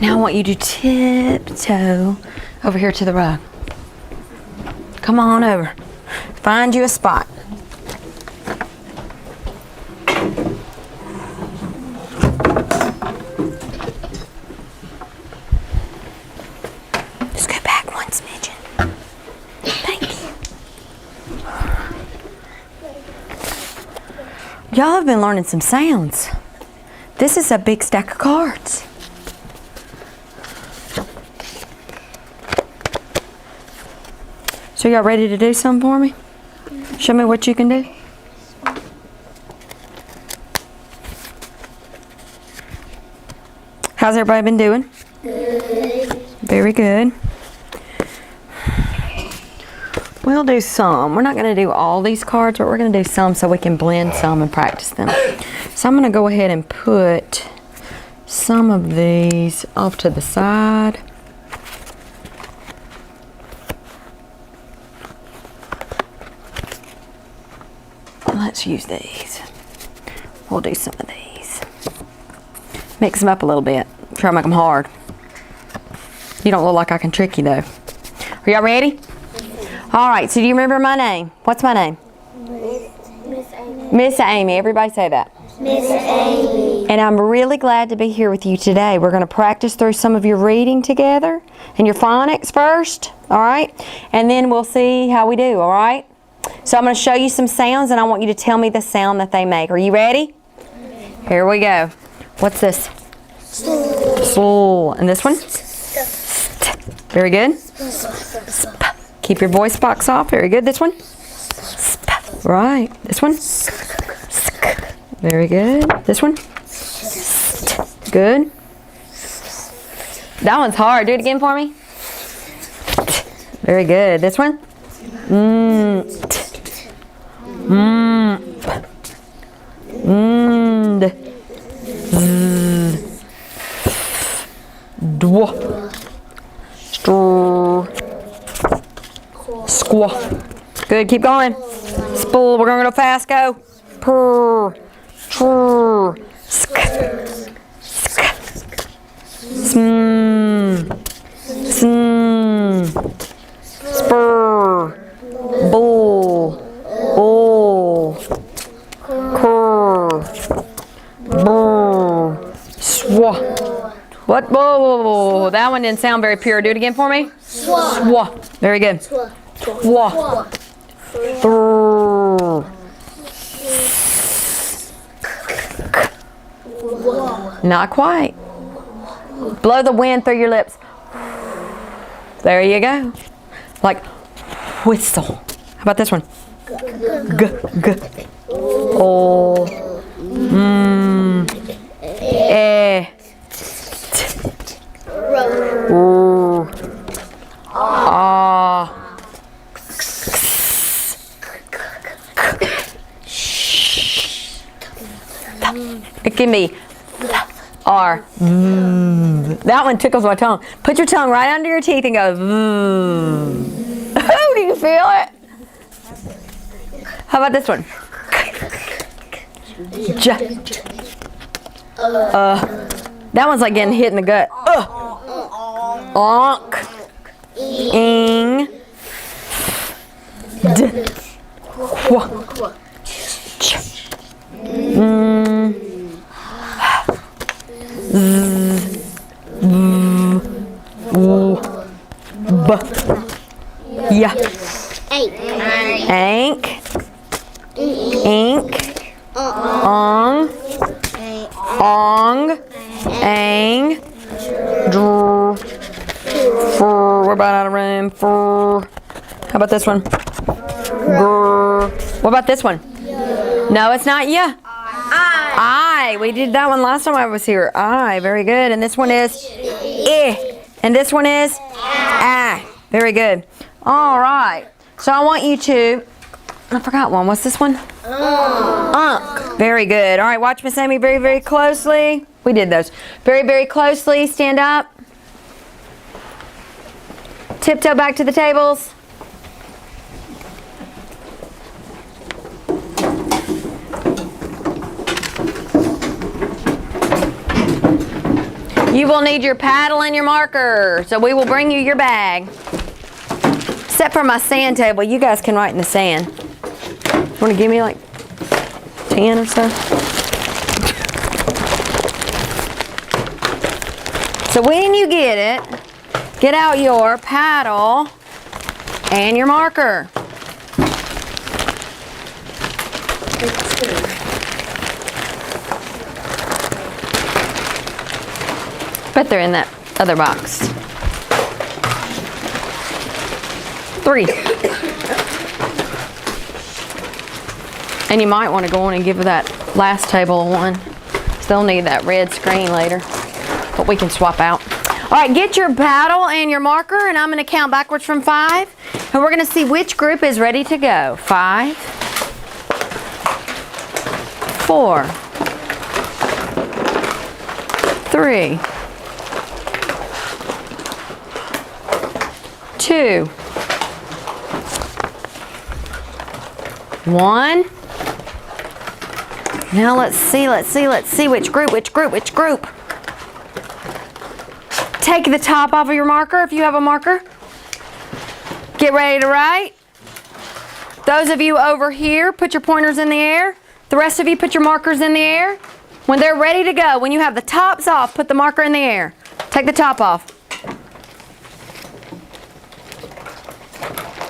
Now I want you to tiptoe over here to the rug. Come on over. Find you a spot. Just go back one smidgen. Thank you. Y'all have been learning some sounds. This is a big stack of cards. So y'all ready to do something for me? Show me what you can do. How's everybody been doing? Good. Very good. We'll do some. We're not going to do all these cards, but we're going to do some so we can blend some and practice them. So I'm going to go ahead and put some of these off to the side. Let's use these. We'll do some of these. Mix them up a little bit. Try to make them hard. You don't look like I can trick you though. Are y'all ready? All right, so do you remember my name? What's my name? Miss Amy. Miss Amy. Everybody say that. Miss Amy. And I'm really glad to be here with you today. We're going to practice through some of your reading together and your phonics first, all right? And then we'll see how we do, all right? So I'm going to show you some sounds and I want you to tell me the sound that they make. Are you ready? Here we go. What's this? Slow. And this one? Very good. Keep your voice box off. Very good. This one? Right. This one? Very good. This one? Good. That one's hard. Do it again for me. Very good. This one? Squaw. Good, keep going. Spool, we're gonna go fast, go. Purr, trrr, sk, sk, spur, bull, curr, brr, swa. What? Whoa, that one didn't sound very pure. Do it again for me. Swa. Very good. Twa. Thrrr. Not quite. Blow the wind through your lips. There you go. Like whistle. How about this one? G, g. Oh. Eh. Ah. It can be R. That one tickles my tongue. Put your tongue right under your teeth and go. Oh, do you feel it? How about this one? That one's like getting hit in the gut. Onk. Ing. D. Qua. Ch. B. Yeah. Ank. Ink. Ong. Ong. Ang. Drr. Fur. We're about out of room. Fur. How about this one? Grr. What about this one? No, it's not ya. I. We did that one last time I was here. I. Very good. And this one is I. And this one is ah. Very good. All right. So I want you to, I forgot one. What's this one? Unk. Very good. All right. Watch Miss Amy very, very closely. We did those. Very, very closely. Stand up. Tiptoe back to the tables. You will need your paddle and your marker. So we will bring you your bag. Except for my sand table, you guys can write in the sand. Want to give me like 10 or so? So when you get it, get out your paddle and your marker. Bet they're in that other box. 3. And you might want to go on and give that last table one. So they'll need that red screen later. But we can swap out. All right, get your paddle and your marker, and I'm going to count backwards from 5. And we're going to see which group is ready to go. 5, 4, 3, 2, 1. Now let's see which group. Take the top off of your marker if you have a marker. Get ready to write. Those of you over here, put your pointers in the air. The rest of you, put your markers in the air. When they're ready to go, when you have the tops off, put the marker in the air. Take the top off.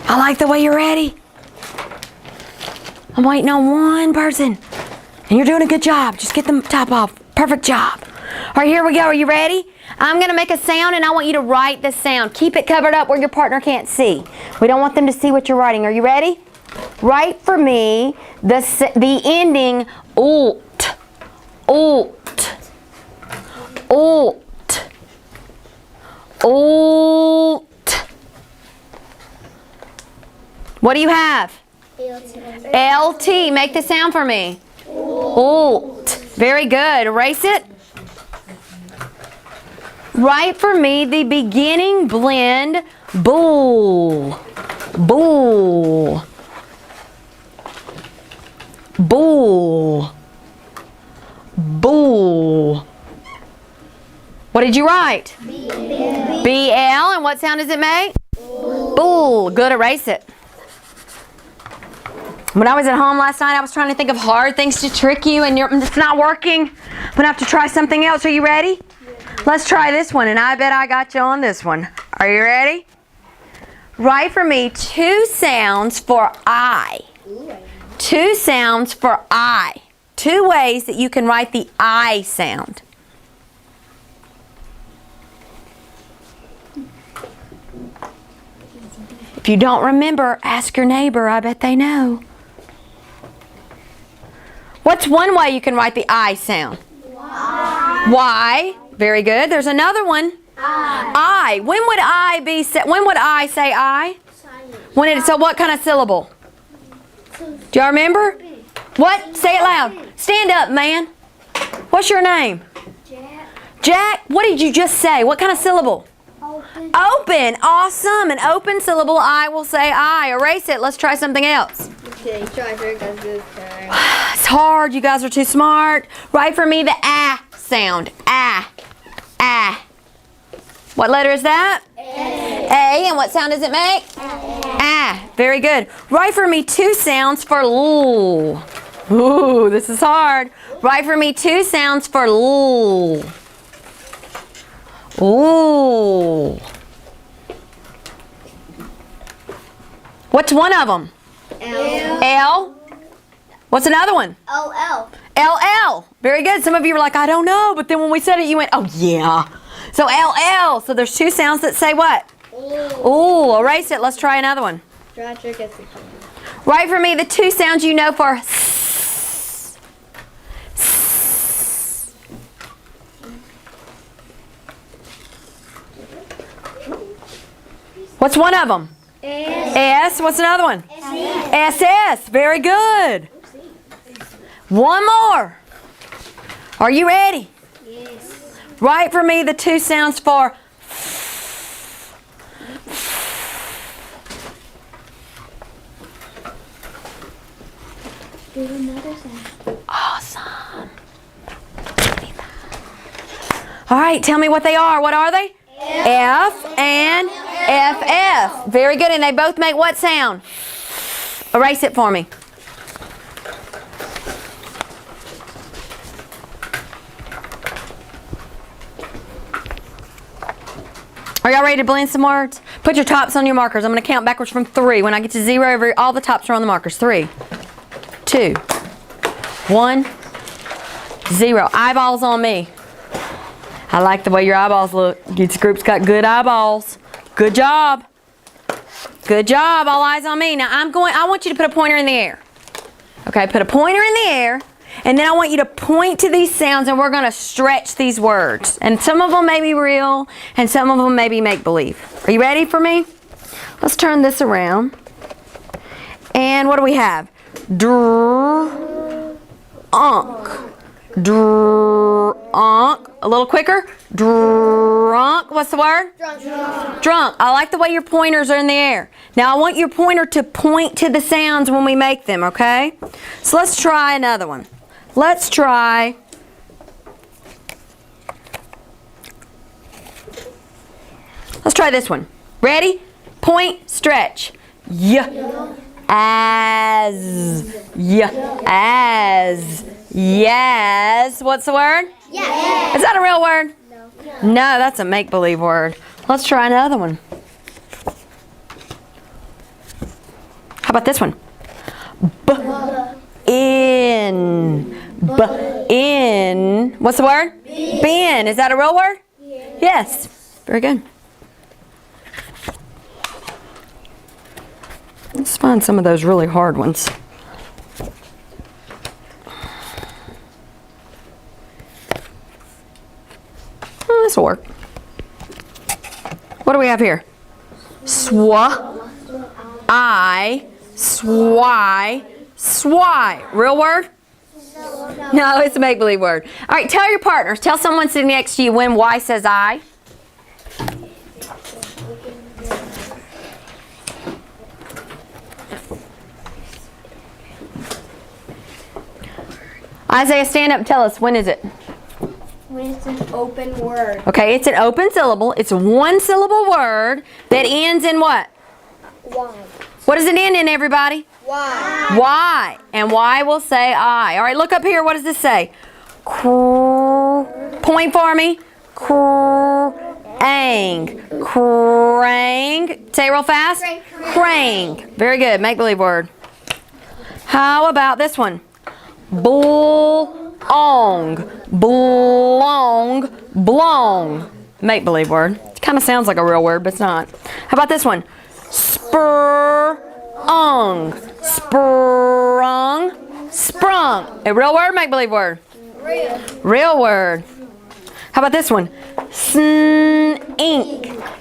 I like the way you're ready. I'm waiting on one person. And you're doing a good job. Just get the top off. Perfect job. All right, here we go. Are you ready? I'm going to make a sound, and I want you to write the sound. Keep it covered up where your partner can't see. We don't want them to see what you're writing. Are you ready? Write for me the ending ult. Ult. Ult. Ult. What do you have? LT. Make the sound for me. Ult. Very good. Erase it. Write for me the beginning blend bull. Bull. Bull. Bull. What did you write? BL. And what sound does it make? Bull. Good. Erase it. When I was at home last night, I was trying to think of hard things to trick you, and it's not working. I'm going to have to try something else. Are you ready? Let's try this one, and I bet I got you on this one. Are you ready? Write for me 2 sounds for I. 2 sounds for I. 2 ways that you can write the I sound. If you don't remember, ask your neighbor. I bet they know. What's one way you can write the I sound? Y. Very good. There's another one. I. When would I be? When would I say I? When it. So what kind of syllable? Do y'all remember? What? Say it loud. Stand up, man. What's your name? Jack. Jack. What did you just say? What kind of syllable? Open. Open. Awesome. An open syllable. I will say I. Erase it. Let's try something else. Okay, try for it this time. It's hard. You guys are too smart. Write for me the ah sound. Ah. Ah. What letter is that? A. And what sound does it make? Ah. Very good. Write for me 2 sounds for l. Ooh, this is hard. Write for me 2 sounds for l. Ooh. What's one of them? L. What's another one? LL. LL. Very good. Some of you were like, I don't know. But then when we said it, you went, oh, yeah. So LL. So there's 2 sounds that say what? Ooh. Erase it. Let's try another one. Try to get the Write for me the 2 sounds you know for s. S. What's one of them? S. What's another one? SS. Very good. One more. Are you ready? Yes. Write for me the 2 sounds for Do another sound. awesome. All right, tell me what they are. What are they? F and FF. Very good. And they both make what sound? Erase it for me. Are y'all ready to blend some words? Put your tops on your markers. I'm going to count backwards from 3. When I get to 0, all the tops are on the markers. 3, 2, 1, 0. Eyeballs on me. I like the way your eyeballs look. This group's got good eyeballs. Good job. Good job. All eyes on me. Now I want you to put a pointer in the air. Okay, put a pointer in the air. And then I want you to point to these sounds and we're going to stretch these words. And some of them may be real and some of them may be make-believe. Are you ready for me? Let's turn this around. And what do we have? Drunk. Drunk. A little quicker. Drunk. What's the word? Drunk. Drunk. I like the way your pointers are in the air. Now I want your pointer to point to the sounds when we make them, okay? So let's try another one. Let's try this one. Ready? Point, stretch. As. As. Yes. What's the word? Yes. Is that a real word? No. No, that's a make-believe word. Let's try another one. How about this one? In. In. What's the word? Bin. Is that a real word? Yes. Very good. Let's find some of those really hard ones. Oh, this will work. What do we have here? Swa. I. Swy. Swy. Real word? No, it's a make-believe word. All right, tell your partners. Tell someone sitting next to you when Y says I. Isaiah, stand up and tell us, when is it? When it's an open word. Okay, it's an open syllable. It's a one-syllable word that ends in what? Y. What does it end in, everybody? Y. Y. And Y will say I. All right, look up here. What does this say? Point for me. Krang. Krang. Say it real fast. Krang. Very good. Make-believe word. How about this one? Blong. Blong. Blong. Make-believe word. It kind of sounds like a real word, but it's not. How about this one? Sprung. Sprung. Sprung. A real word, make-believe word? Real. Real word. How about this one? Snink.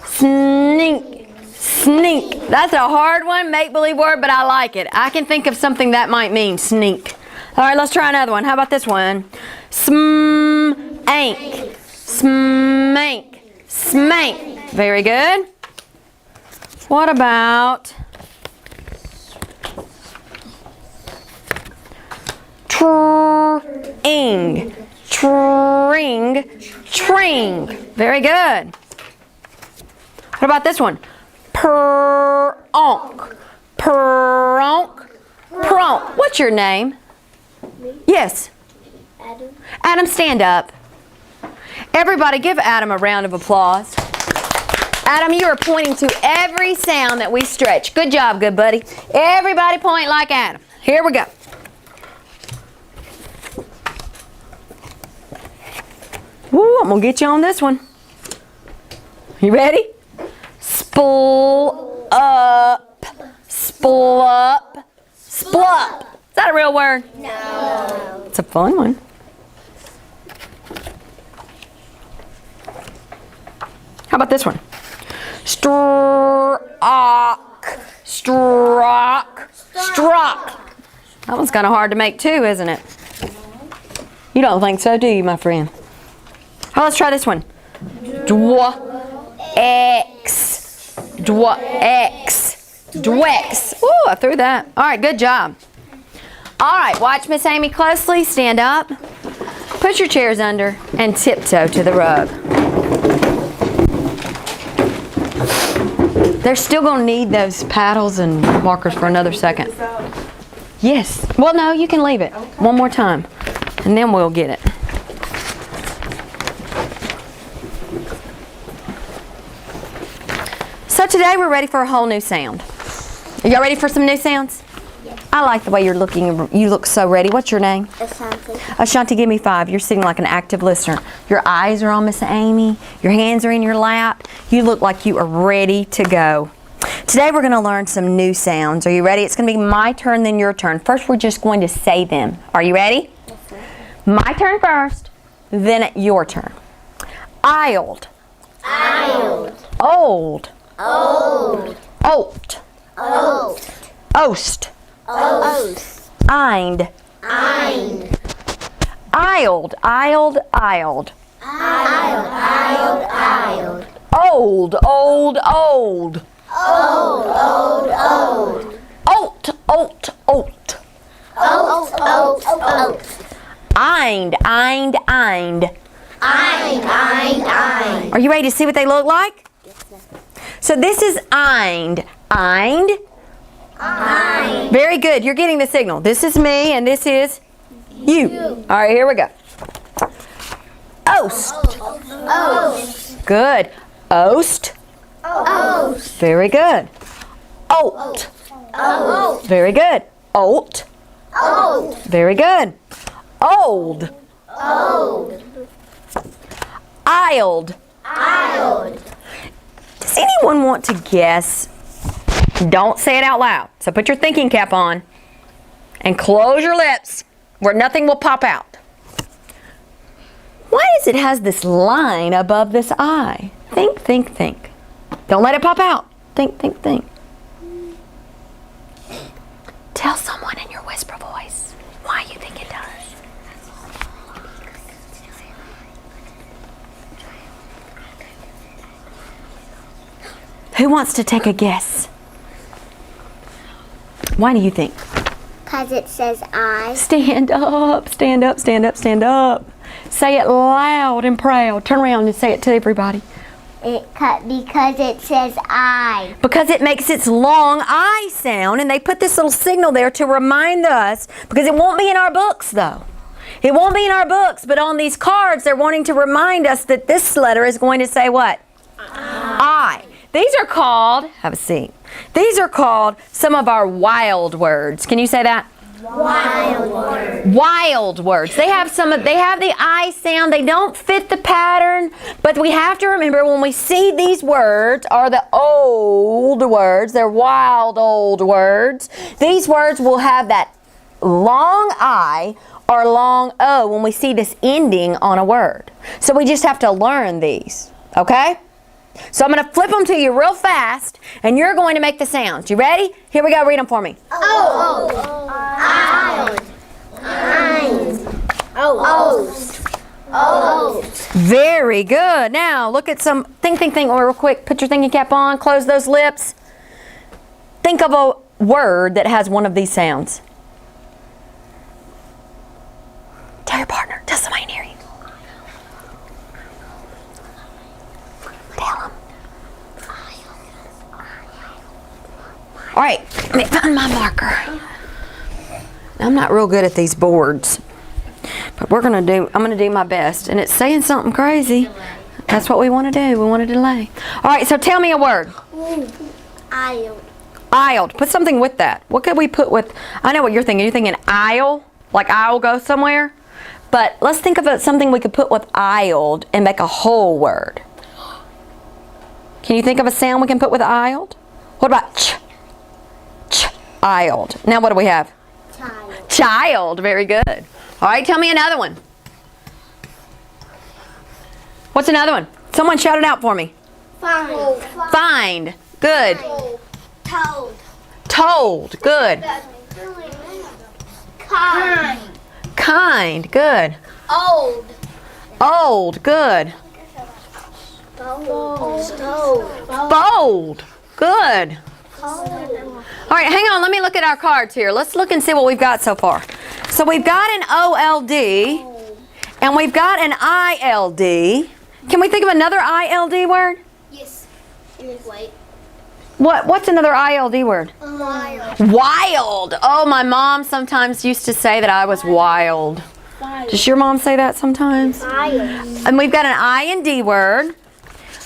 Snink. Snink. That's a hard one, make-believe word, but I like it. I can think of something that might mean sneak. All right, let's try another one. How about this one? Smank. Smank. Smank. Very good. What about tring? Tring. Tring. Very good. What about this one? Peronk. Peronk. Peronk. What's your name? Yes. Adam. Adam, stand up. Everybody give Adam a round of applause. Adam, you are pointing to every sound that we stretch. Good job, good buddy. Everybody point like Adam. Here we go. Woo, I'm going to get you on this one. You ready? Spool up. Spool up. Splup. Is that a real word? No. It's a fun one. How about this one? Strock. Strock. Strock. That one's kind of hard to make too, isn't it? You don't think so, do you, my friend? Oh, let's try this one. Dwex. Dwex. Dwex. Ooh, I threw that. All right, good job. All right, watch Miss Amy closely. Stand up. Put your chairs under and tiptoe to the rug. They're still going to need those paddles and markers for another second. Yes. Well, no, you can leave it. One more time. And then we'll get it. So today we're ready for a whole new sound. Are y'all ready for some new sounds? Yes. I like the way you're looking. You look so ready. What's your name? Ashanti. Ashanti, give me 5. You're sitting like an active listener. Your eyes are on Miss Amy. Your hands are in your lap. You look like you are ready to go. Today we're going to learn some new sounds. Are you ready? It's going to be my turn, then your turn. First, we're just going to say them. Are you ready? Yes, sir. My turn first, then your turn. Isled. Isled. Old. Old. Oat. Oat. Oast. Oast. Eind. Eind. Isled. Isled. Isled. Isled. Isled. Isled. Old. Old. Old. Old. Old. Old. Oat. Oat. Oat. Oat. Oat. Oat. Eind. Eind. Eind. Eind. Eind. Eind. Are you ready to see what they look like? Yes, sir. So this is eind. Eind. Eind. Very good. You're getting the signal. This is me and this is you. All right, here we go. Oast. Oast. Good. Oast. Oast. Very good. Oat. Oat. Very good. Oat. Oat. Very good. Old. Old. Isled. Isled. Does anyone want to guess? Don't say it out loud. So put your thinking cap on and close your lips where nothing will pop out. Why does it has this line above this eye? Think, think, think. Don't let it pop out. Think, think, think. Tell someone in your whisper voice why you think it does. Who wants to take a guess? Why do you think? Because it says I. Stand up, stand up, stand up, stand up. Say it loud and proud. Turn around and say it to everybody. Because it says I. Because it makes its long I sound, and they put this little signal there to remind us, because it won't be in our books though. It won't be in our books, but on these cards they're wanting to remind us that this letter is going to say what? I. These are called, have a seat. These are called some of our wild words. Can you say that? Wild word. Wild words. They have the I sound. They don't fit the pattern, but we have to remember when we see these words are the old words. They're wild old words. These words will have that long I or long O when we see this ending on a word. So we just have to learn these, okay? So I'm going to flip them to you real fast, and you're going to make the sounds. You ready? Here we go. Read them for me. Old. Isled. Eind. Oast. Oast. Very good. Now look at some, think real quick. Put your thinking cap on, close those lips. Think of a word that has one of these sounds. Tell your partner, tell somebody near you. Tell them. All right, let me find my marker. I'm not real good at these boards, but I'm gonna do my best, and it's saying something crazy. That's what we want to do. We want to delay. All right, so tell me a word. Isled. Isled. Put something with that. What could we put with? I know what you're thinking. You're thinking aisle, like I'll go somewhere. But let's think of something we could put with isled and make a whole word. Can you think of a sound we can put with isled? What about ch? Ch. Isled. Now what do we have? Child. Child. Very good. All right, tell me another one. What's another one? Someone shout it out for me. Find. Find. Good. Told. Told. Good. Kind. Kind. Good. Old. Old. Good. Bold. Bold. Good. All right, hang on. Let me look at our cards here. Let's look and see what we've got so far. So we've got an OLD, And we've got an ILD. Can we think of another ILD word? Yes. Wait. What's another ILD word? Wild. Wild. Oh, my mom sometimes used to say that I was wild. Does your mom say that sometimes? Wild. And we've got an IND word.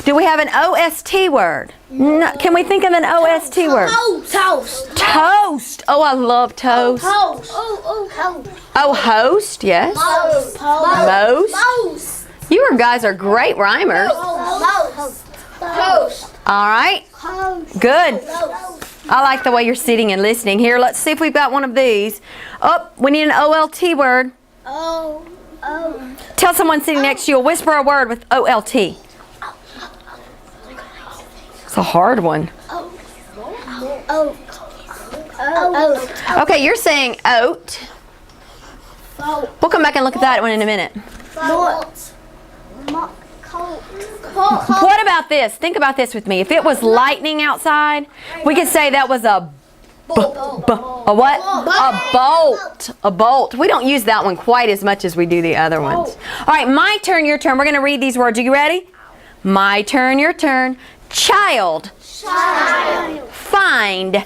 Do we have an OST word? No. Can we think of an OST word? Toast. Toast. Oh, I love toast. Toast. Oh. Oh, host. Yes. Most. Most. You guys are great rhymers. Most. Toast. All right. Good. I like the way you're sitting and listening. Here, let's see if we've got one of these. Oh, we need an OLT word. Oh. Tell someone sitting next to you, whisper a word with OLT. It's a hard one. Oh. Okay, you're saying oat. We'll come back and look at that one in a minute. What about this? Think about this with me. If it was lightning outside, we could say that was a what? A bolt. A bolt. We don't use that one quite as much as we do the other ones. All right, my turn, your turn. We're going to read these words. Are you ready? My turn, your turn. Child. Find.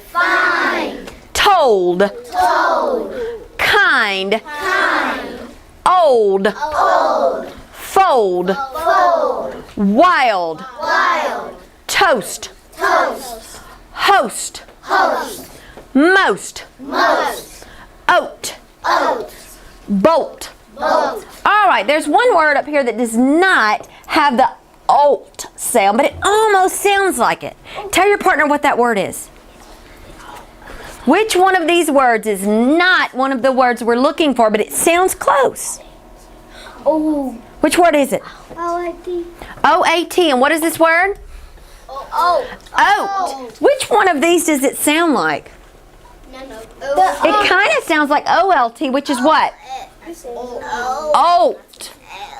Told. Kind. Old. Fold. Wild. Toast. Host. Most. Oat. Bolt. All right, there's one word up here that does not have the oat sound, but it almost sounds like it. Tell your partner what that word is. Which one of these words is not one of the words we're looking for, but it sounds close? Oh. Which word is it? O-A-T. O-A-T. And what is this word? Oat. Which one of these does it sound like? It kind of sounds like O-L-T, which is what? Oat.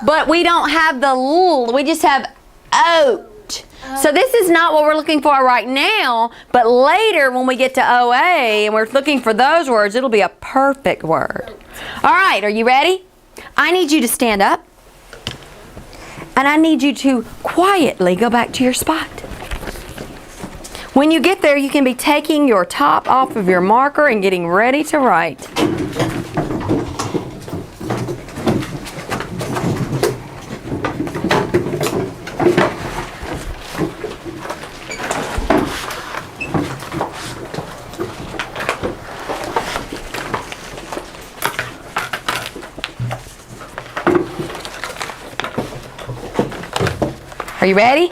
But we don't have the L. We just have oat. So this is not what we're looking for right now, but later when we get to OA and we're looking for those words, it'll be a perfect word. All right, are you ready? I need you to stand up. And I need you to quietly go back to your spot. When you get there, you can be taking your top off of your marker and getting ready to write. Are you ready?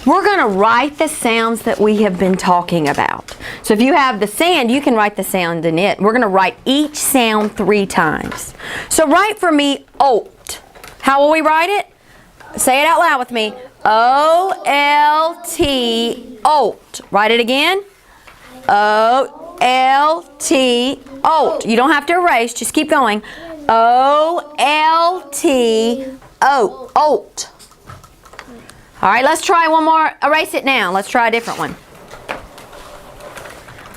We're going to write the sounds that we have been talking about. So if you have the sand, you can write the sound in it. We're going to write each sound 3 times. So write for me oat. How will we write it? Say it out loud with me. O-L-T, oat. Write it again. O-L-T, oat. You don't have to erase, just keep going. O-L-T, oat, oat. All right, let's try one more. Erase it now. Let's try a different one.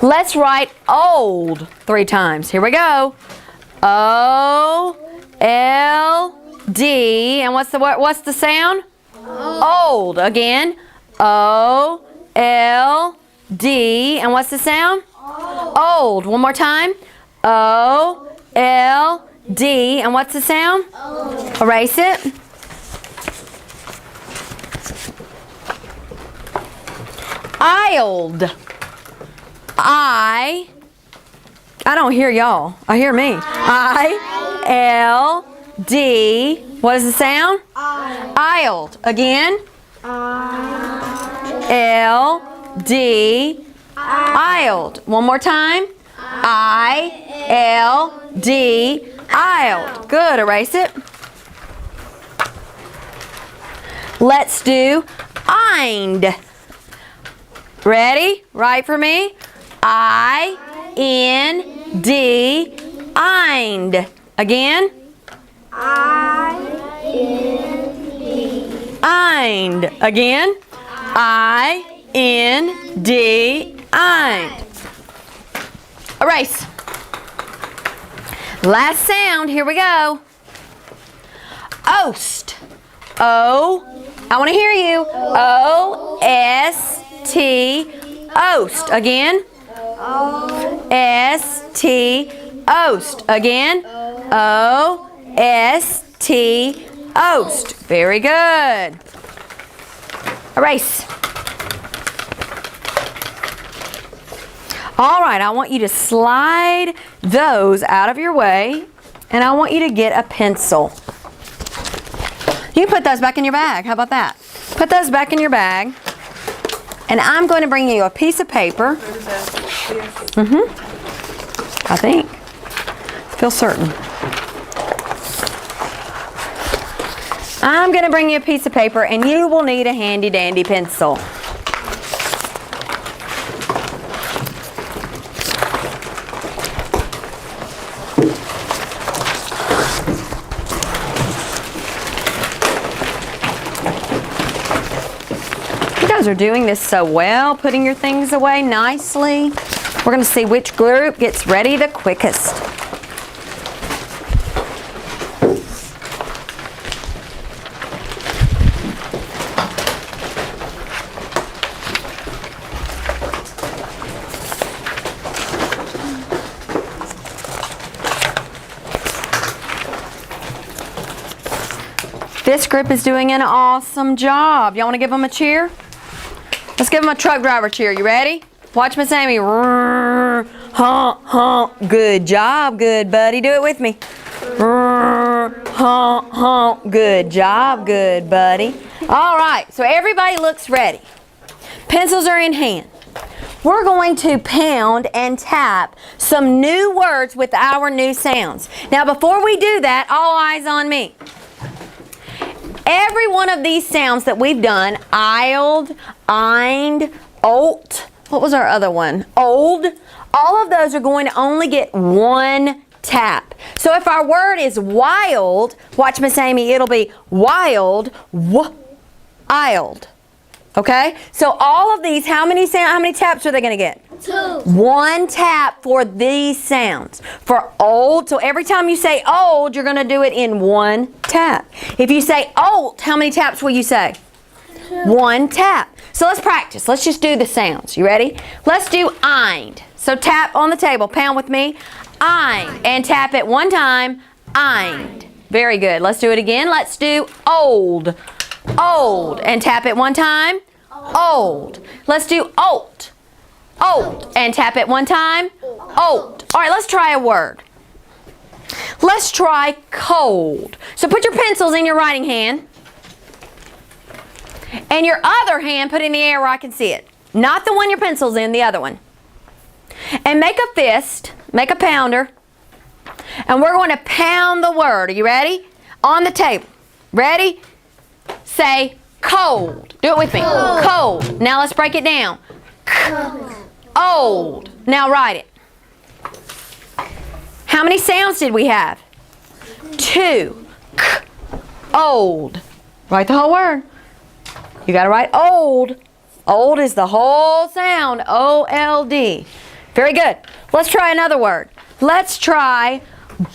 Let's write old 3 times. Here we go. O-L-D, and what's the sound? Old. Again. O-L-D, and what's the sound? Old. One more time. O-L-D, and what's the sound? Erase it. Ild. I don't hear y'all. I hear me. I-L-D. What is the sound? Ild. Again. L-D. Ild. One more time. I-L-D. Ild. Good. Erase it. Let's do Ind. Ready? Write for me. I-N-D. Ind. Again. Ind. Again. I-N-D. Ind. Erase. Last sound. Here we go. Oast. O. I want to hear you. O-S-T. Oast. Again. O-S-T. Oast. Again. O-S-T. Oast. Very good. Erase. All right, I want you to slide those out of your way, and I want you to get a pencil. You can put those back in your bag. How about that? Put those back in your bag, and I'm going to bring you a piece of paper. I think. Feel certain. I'm going to bring you a piece of paper, and you will need a handy dandy pencil. You guys are doing this so well, putting your things away nicely. We're going to see which group gets ready the quickest. This group is doing an awesome job. Y'all want to give them a cheer? Let's give them a truck driver cheer. You ready? Watch Miss Amy. Honk, honk. Good job, good buddy. Do it with me. Honk, honk. Good job, good buddy. All right, so everybody looks ready. Pencils are in hand. We're going to pound and tap some new words with our new sounds. Now, before we do that, all eyes on me. Every one of these sounds that we've done, isled, ind, olt, what was our other one? Old. All of those are going to only get one tap. So if our word is wild, watch Miss Amy, it'll be wild, isled. Okay? So all of these, how many taps are they going to get? 2. One tap for these sounds. For old, so every time you say old, you're going to do it in one tap. If you say old, how many taps will you say? 2. One tap. So let's practice. Let's just do the sounds. You ready? Let's do ind. So tap on the table. Pound with me. Ind. And tap it one time. Ind. Very good. Let's do it again. Let's do old. Old. And tap it one time. Old. Let's do olt. Old. And tap it one time. Old. All right, let's try a word. Let's try cold. So put your pencils in your writing hand. And your other hand put in the air where I can see it. Not the one your pencil's in, the other one. And make a fist, make a pounder. And we're going to pound the word. Are you ready? On the table. Ready? Say cold. Do it with me. Cold. Now let's break it down. Old. Now write it. How many sounds did we have? 2. Old. Write the whole word. You got to write old. Old is the whole sound. O-L-D. Very good. Let's try another word. Let's try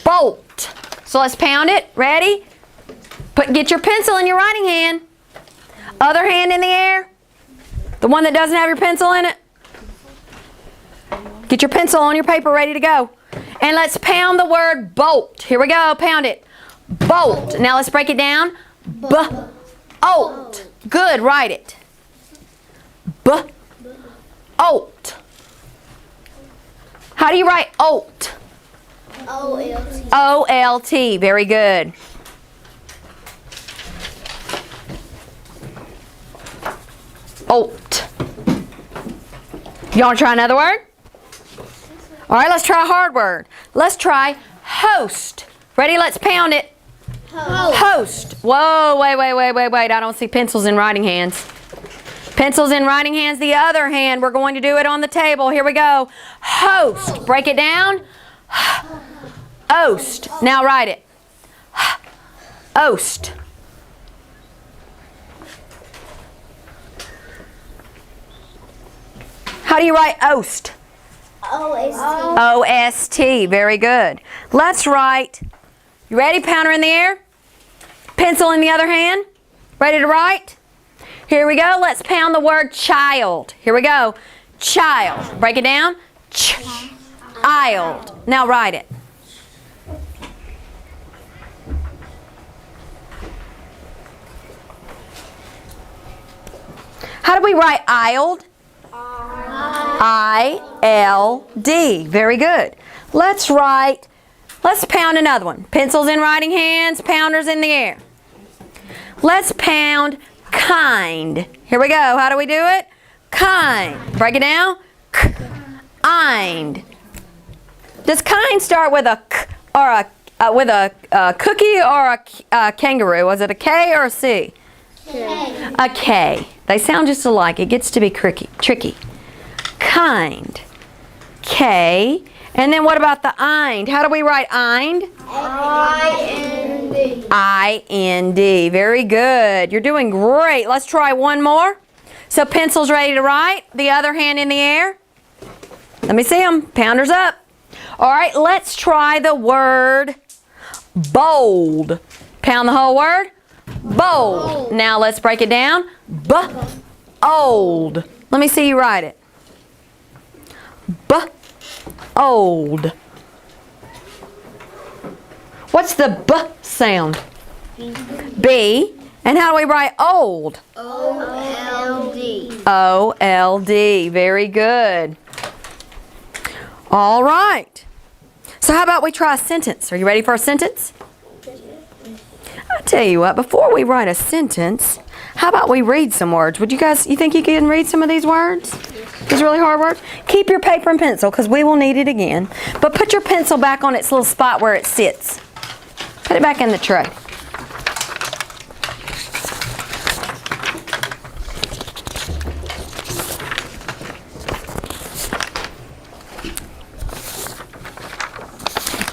bolt. So let's pound it. Ready? Get your pencil in your writing hand. Other hand in the air. The one that doesn't have your pencil in it. Get your pencil on your paper ready to go. And let's pound the word bolt. Here we go. Pound it. Bolt. Now let's break it down. B-olt. Good. Write it. B-olt. How do you write olt? O-L-T. O-L-T. Very good. Olt. You want to try another word? All right, let's try a hard word. Let's try host. Ready? Let's pound it. Host. Whoa, wait. I don't see pencils in writing hands. Pencils in writing hands. The other hand, we're going to do it on the table. Here we go. Host. Break it down. Oast. Now write it. Oast. How do you write oast? O-S-T. O-S-T. Very good. Let's write. You ready? Pounder in the air. Pencil in the other hand. Ready to write? Here we go. Let's pound the word child. Here we go. Child. Break it down. Child. Now write it. How do we write ild? I-L-D. Very good. Let's pound another one. Pencils in writing hands, pounders in the air. Let's pound kind. Here we go. How do we do it? Kind. Break it down. Kind. Does kind start with a k or with a cookie or a kangaroo? Was it a K or a C? K. A K. They sound just alike. It gets to be tricky. Kind. K. And then what about the IND? How do we write IND? I-N-D. I-N-D. Very good. You're doing great. Let's try one more. So pencils ready to write. The other hand in the air. Let me see them. Pounders up. All right, let's try the word bold. Pound the whole word. Bold. Now let's break it down. B-old. Let me see you write it. B-old. What's the B sound? B. And how do we write old? O-L-D. O-L-D. Very good. All right. So how about we try a sentence? Are you ready for a sentence? I'll tell you what, before we write a sentence, how about we read some words? You think you can read some of these words? These really hard words? Keep your paper and pencil because we will need it again. But put your pencil back on its little spot where it sits. Put it back in the tray.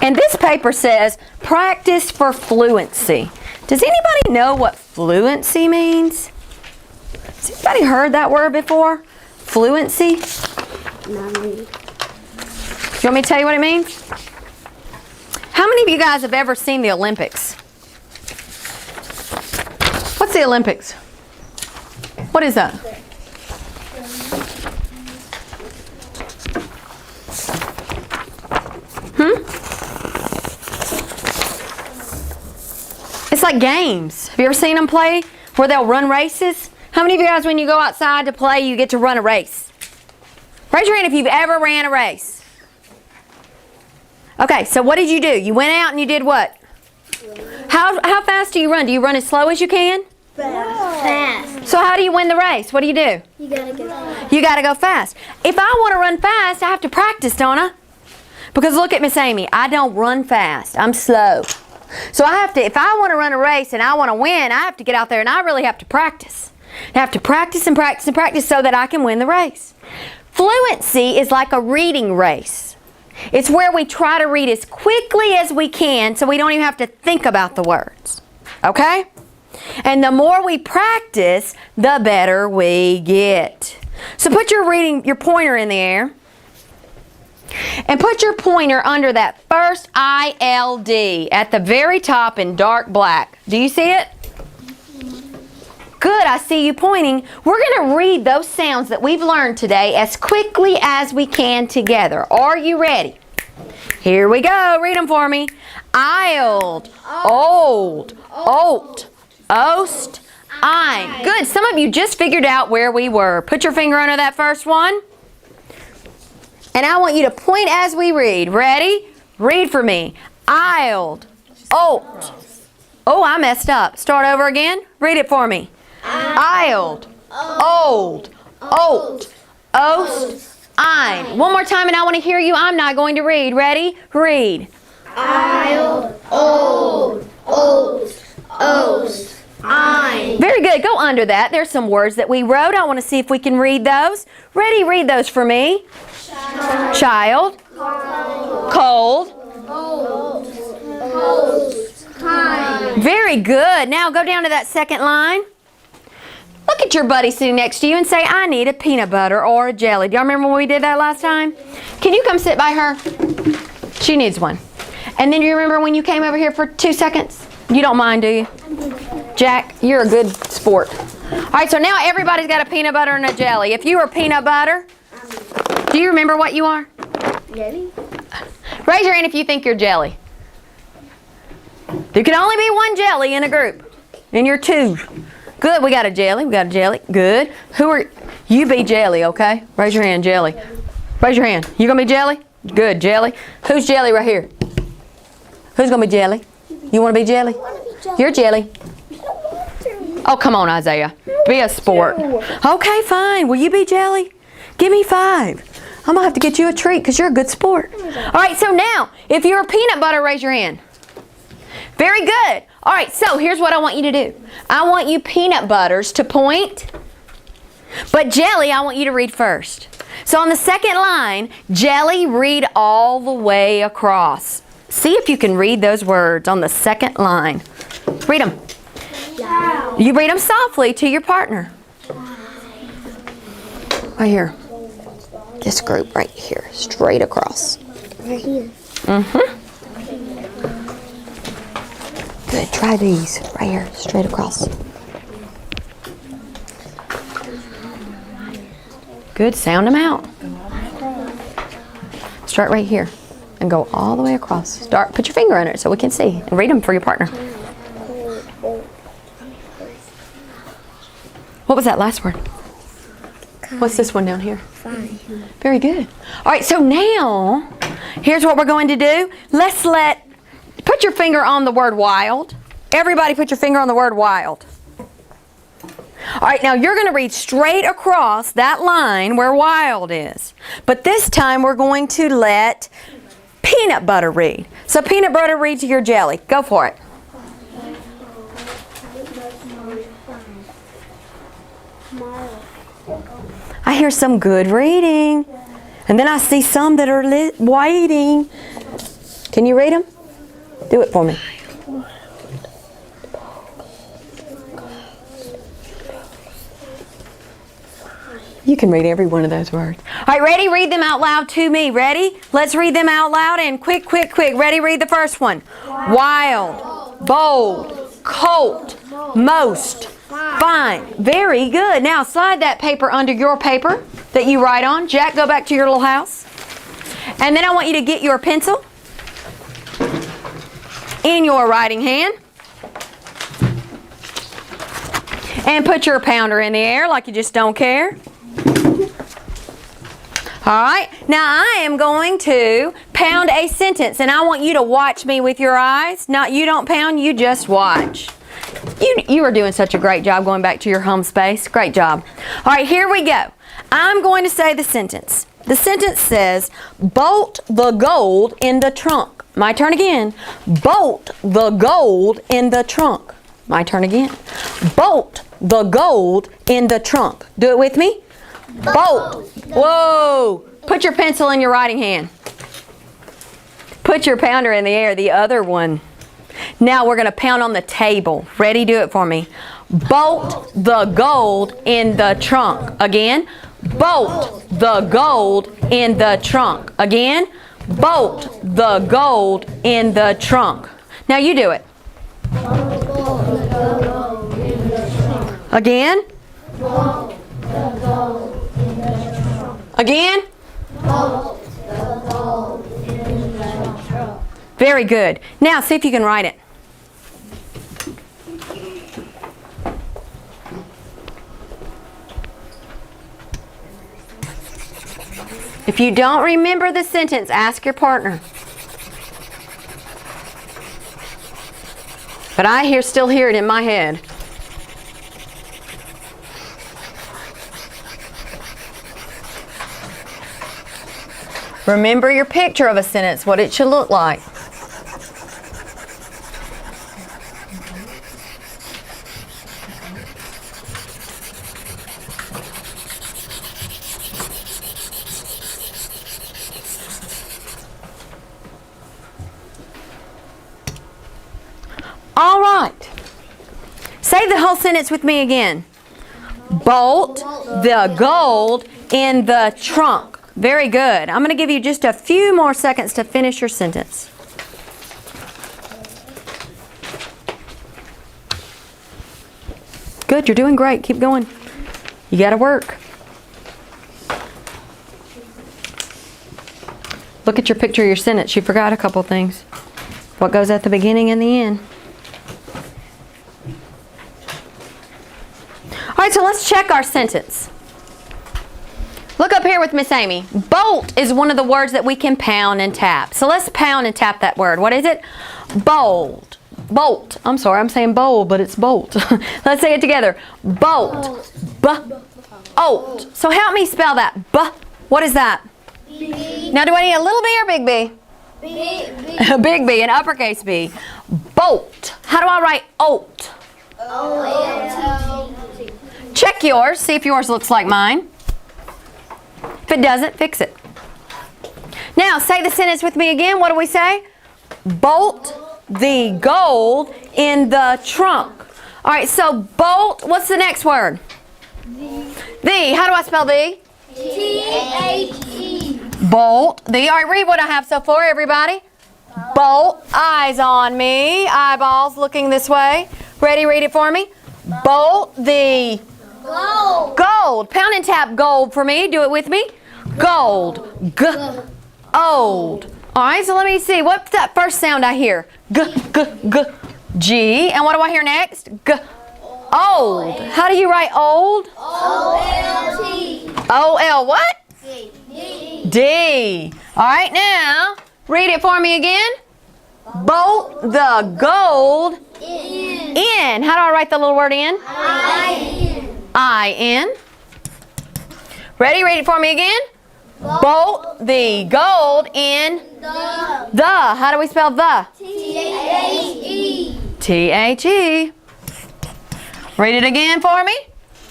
And this paper says, practice for fluency. Does anybody know what fluency means? Has anybody heard that word before? Fluency? Not me. You want me to tell you what it means? How many of you guys have ever seen the Olympics? What's the Olympics? What is that? It's like games. Have you ever seen them play where they'll run races? How many of you guys, when you go outside to play, you get to run a race? Raise your hand if you've ever ran a race. Okay, so what did you do? You went out and you did what? How fast do you run? Do you run as slow as you can? Fast. So how do you win the race? What do? You gotta go fast. You got to go fast. If I want to run fast, I have to practice, don't I? Because look at Miss Amy. I don't run fast. I'm slow. So I have to, if I want to run a race and I want to win, I have to get out there and I really have to practice. I have to practice and practice and practice so that I can win the race. Fluency is like a reading race. It's where we try to read as quickly as we can so we don't even have to think about the words. Okay? And the more we practice, the better we get. So put your pointer in the air. And put your pointer under that first ILD at the very top in dark black. Do you see it? Good, I see you pointing. We're going to read those sounds that we've learned today as quickly as we can together. Are you ready? Here we go. Read them for me. Ild, old, olt, ost, ein. Good, some of you just figured out where we were. Put your finger under that first one. And I want you to point as we read. Ready? Read for me. Ild, olt. Oh, I messed up. Start over again. Read it for me. Ild, old, olt, ost, ein. One more time and I want to hear you. I'm not going to read. Ready? Read. Ild, old, olt, ost, ein. Very good. Go under that. There's some words that we wrote. I want to see if we can read those. Ready? Read those for me. Child, cold, Kind. very good. Now go down to that second line. Look look at your buddy sitting next to you and say, I need a peanut butter or a jelly. Do y'all remember when we did that last time? Can you come sit by her? She needs one. And then you remember when you came over here for 2 seconds? You don't mind, do you? Jack, you're a good sport. All right, so now everybody's got a peanut butter and a jelly. If you were peanut butter, do you remember what you are? Jelly. Raise your hand if you think you're jelly. There can only be one jelly in a group. And you're two. Good, we got a jelly. We got a jelly. Good. Who are you? Be jelly, okay? Raise your hand, jelly. Raise your hand. You gonna be jelly? Good, jelly. Who's jelly right here? Who's gonna be jelly? You wanna be jelly? You're jelly. Oh, come on, Isaiah. Be a sport. Okay, fine. Will you be jelly? Give me 5. I'm gonna have to get you a treat because you're a good sport. All right, so now, if you're peanut butter, raise your hand. Very good. All right, so here's what I want you to do. I want you peanut butters to point, but jelly, I want you to read first. So on the second line, jelly, read all the way across. See if you can read those words on the second line. Read them. You read them softly to your partner. Right here. This group right here, straight across. Right here. Mm-hmm. Good, try these right here, straight across. Good, sound them out. Start right here and go all the way across. Put your finger in it so we can see and read them for your partner. What was that last word? What's this one down here? Fine. Very good. All right, so now, here's what we're going to do. Put your finger on the word wild. Everybody put your finger on the word wild. All right, now you're going to read straight across that line where wild is. But this time we're going to let peanut butter read. So peanut butter, read to your jelly. Go for it. I hear some good reading. And then I see some that are waiting. Can you read them? Do it for me. You can read every one of those words. All right, ready? Read them out loud to me. Ready? Let's read them out loud and quick, quick, quick. Ready? Read the first one. Wild, bold, colt, most, fine. Very good. Now slide that paper under your paper that you write on. Jack, go back to your little house. And then I want you to get your pencil in your writing hand and put your pounder in the air like you just don't care. All right, now I am going to pound a sentence and I want you to watch me with your eyes. Not you don't pound, you just watch. You are doing such a great job going back to your home space. Great job. All right, here we go. I'm going to say the sentence. The sentence says, bolt the gold in the trunk. My turn again. Bolt the gold in the trunk. My turn again. Bolt the gold in the trunk. Do it with me. Bolt. Whoa. Put your pencil in your writing hand. Put your pounder in the air, the other one. Now we're going to pound on the table. Ready? Do it for me. Bolt the gold in the trunk. Again. Bolt the gold in the trunk. Again. Bolt the gold in the trunk. Now you do it. Again. Again. Very good. Now see if you can write it. If you don't remember the sentence, ask your partner. But I still hear it in my head. Remember your picture of a sentence, what it should look like. All right. Say the whole sentence with me again. Bolt the gold in the trunk. Very good. I'm going to give you just a few more seconds to finish your sentence. Good, you're doing great. Keep going. You got to work. Look at your picture of your sentence. You forgot a couple things. What goes at the beginning and the end? All right, so let's check our sentence. Look up here with Miss Amy. Bolt is one of the words that we can pound and tap. So let's pound and tap that word. What is it? Bold. Bolt. I'm sorry, I'm saying bold, but it's bolt. Let's say it together. Bolt. B-olt. So help me spell that. B. What is that? B. Now, do I need a little b or big B? B. Big B, an uppercase B. Bolt. How do I write olt? O-L-T. Check yours. See if yours looks like mine. If it doesn't, fix it. Now, say the sentence with me again. What do we say? Bolt the gold in the trunk. All right, so bolt, what's the next word? The. How do I spell the? T-H-E. Bolt. The. All right, read what I have so far, everybody. Bolt. Eyes on me. Eyeballs looking this way. Ready? Read it for me. Bolt the Gold. gold. Pound and tap gold for me. Do it with me. Gold. G-old. All right, so let me see. What's that first sound I hear? G. G. And what do I hear next? G. Old. How do you write old? O-L-T. O-L what? D. D. All right, now read it for me again. Bolt the gold In. in. How do I write the little word in? I-N. I-N. Ready? Read it for me again. Bolt the gold in The. the. How do we spell the? T-H-E. T-H-E. Read it again for me.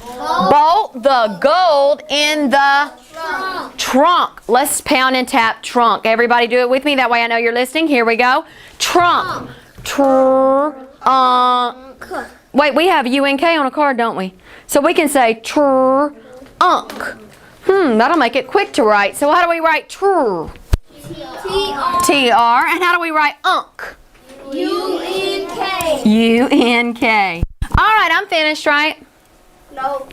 Bolt the gold in the Trunk. trunk. Let's pound and tap trunk. Everybody do it with me. That way I know you're listening. Here we go. Trunk. Wait, we have U-N-K on a card, don't we? So we can say trunk. That'll make it quick to write. So how do we write trr? T-R. T-R. And how do we write unk? U-N-K. U-N-K. All right, I'm finished, right? No.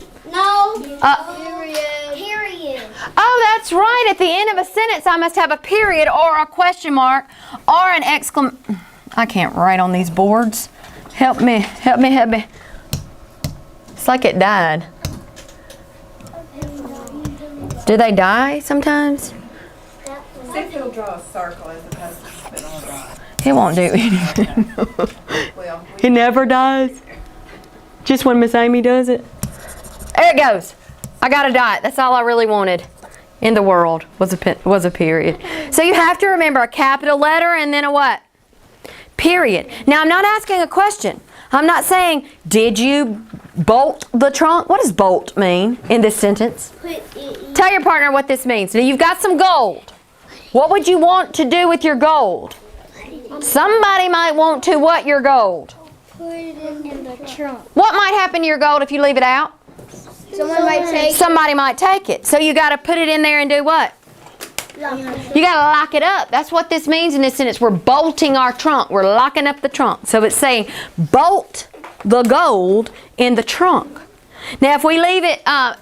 Period. Oh, that's right. At the end of a sentence, I must have a period or a question mark or an exclamation. I can't write on these boards. Help me. It's like it died. Do they die sometimes? See if it'll draw a circle as opposed to spit on a dot. It won't do anything. Well, It never dies. Just when Miss Amy does it. There it goes. I got a dot. That's all I really wanted in the world was a period. So you have to remember a capital letter and then a what? Period. Now I'm not asking a question. I'm not saying, did you bolt the trunk? What does bolt mean in this sentence? Tell your partner what this means. Now you've got some gold. What would you want to do with your gold? Somebody might want to what your gold? Put it in the trunk. What might happen to your gold if you leave it out? Someone might take Somebody might take it. So you got to put it in there and do what? You got to lock it up. That's what this means in this sentence. We're bolting our trunk. We're locking up the trunk. So it's saying bolt the gold in the trunk. Now if we leave it, now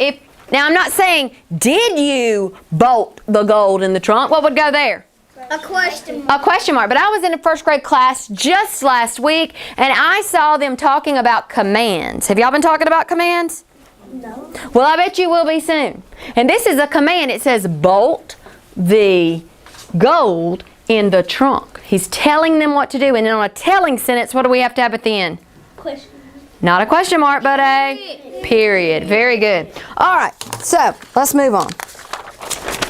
I'm not saying did you bolt the gold in the trunk. What would go there? a question mark. A question mark. But I was in a first grade class just last week and I saw them talking about commands. Have y'all been talking about commands? No. Well, I bet you will be soon. And this is a command. It says bolt the gold in the trunk. He's telling them what to do. And then on a telling sentence, what do we have to have at the end? Question. Not a question mark, but a period. Very good. All right, so let's move on.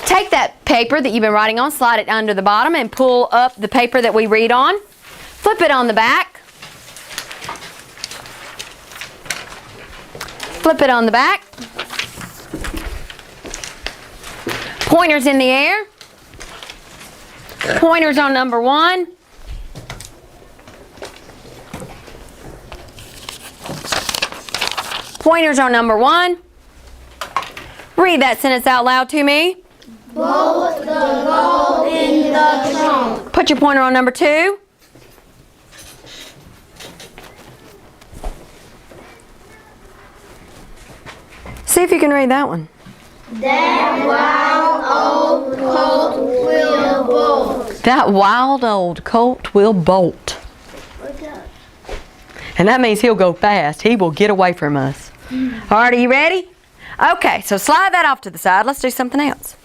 Take that paper that you've been writing on, slide it under the bottom, and pull up the paper that we read on. Flip it on the back. Flip it on the back. Pointers in the air. Pointers on number 1. Pointers on number 1. Read that sentence out loud to me. Bolt the ball in the trunk. Put your pointer on number 2. See if you can read that one. That wild old colt will bolt. That wild old colt will bolt. And that means he'll go fast. He will get away from us. All right, are you ready? Okay, so slide that off to the side. Let's do something else.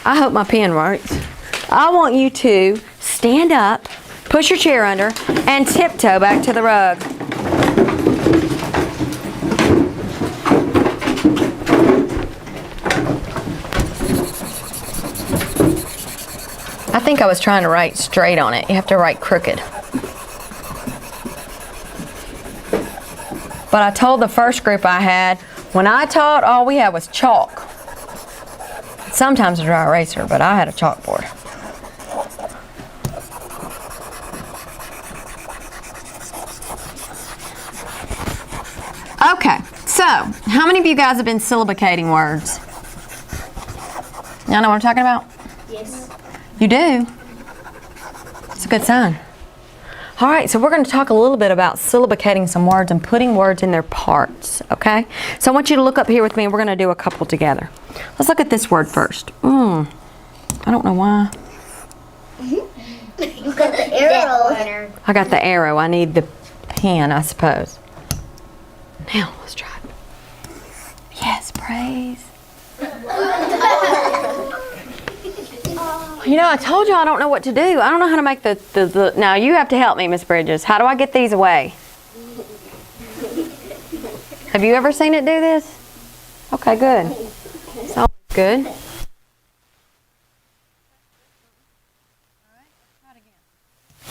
I hope my pen works. I want you to stand up, push your chair under, and tiptoe back to the rug. I think I was trying to write straight on it. You have to write crooked. But I told the first group I had, when I taught, all we had was chalk. Sometimes a dry eraser, but I had a chalkboard. Okay, so how many of you guys have been syllabicating words? Y'all know what I'm talking about? Yes. You do? It's a good sign. All right, so we're going to talk a little bit about syllabicating some words and putting words in their parts, okay? So I want you to look up here with me and we're going to do a couple together. Let's look at this word first. I don't know why. You got the arrow. I got the arrow. I need the pen, I suppose. Now, let's try it. Yes, praise. You know, I told you I don't know what to do. I don't know how to make the now you have to help me, Miss Bridges. How do I get these away? Have you ever seen it do this? Okay, good. It's always good.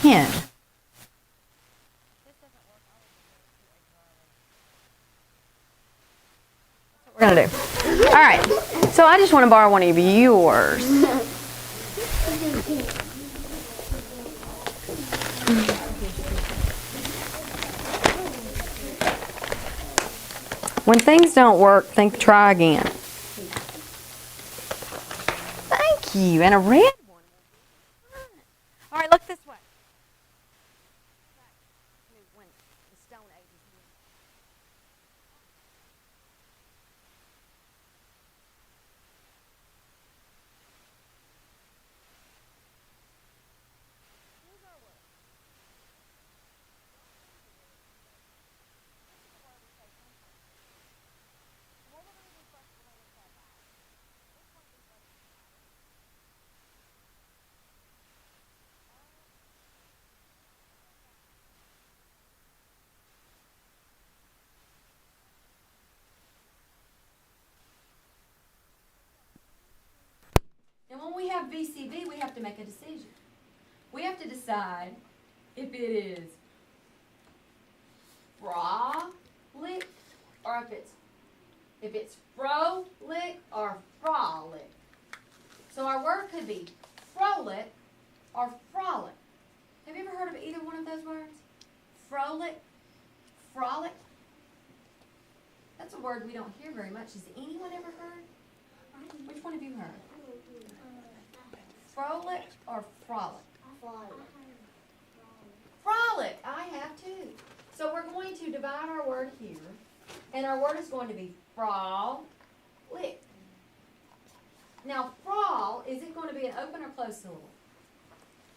Hen. That's what we're gonna do. All right. So I just want to borrow one of yours. When things don't work, try again. Thank you. And a red one. All right, look this way. When the Stone Age is here. And when we have VCV, we have to make a decision. We have to decide if it is frolic or if it's frolic or frolic. So our word could be frolic or frolic. Have you ever heard of either one of those words? Frolic, frolic. That's a word we don't hear very much. Has anyone ever heard? Which one have you heard? Frolic or frolic? Frolic. I have too. So we're going to divide our word here, and our word is going to be frolic. Now, frol, is it going to be an open or closed syllable?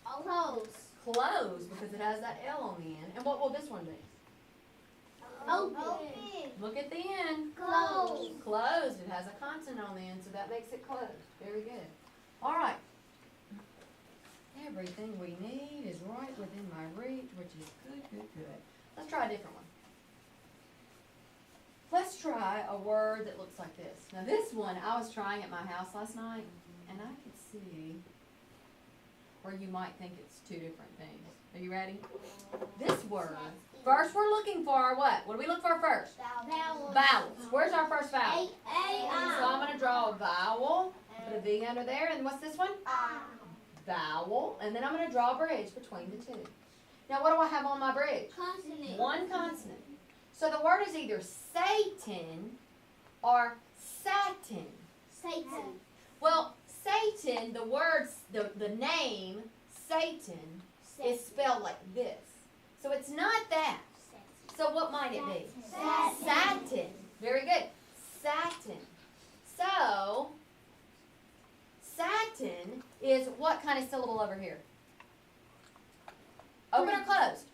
Close. Closed, because it has that L on the end. And what will this one be? Open. Look at the end. Close. Closed. It has a consonant on the end, so that makes it closed. Very good. All right. Everything we need is right within my reach, which is good, good, good. Let's try a different one. Let's try a word that looks like this. Now this one, I was trying at my house last night, and I could see where you might think it's two different things. Are you ready? This word, first we're looking for what? What do we look for first? Vowels. Vowels. Where's our first vowel? A-I. So I'm going to draw a vowel, put a V under there, and what's this one? Vowel, and then I'm going to draw a bridge between the two. Now what do I have on my bridge? Consonant. One consonant. So the word is either Satan or Satan? Satan. Well, Satan, the words, the name Satan is spelled like this. So it's not that. So what might it be? Satin. Very good. Satin. So, satin is what kind of syllable over here? Open or closed?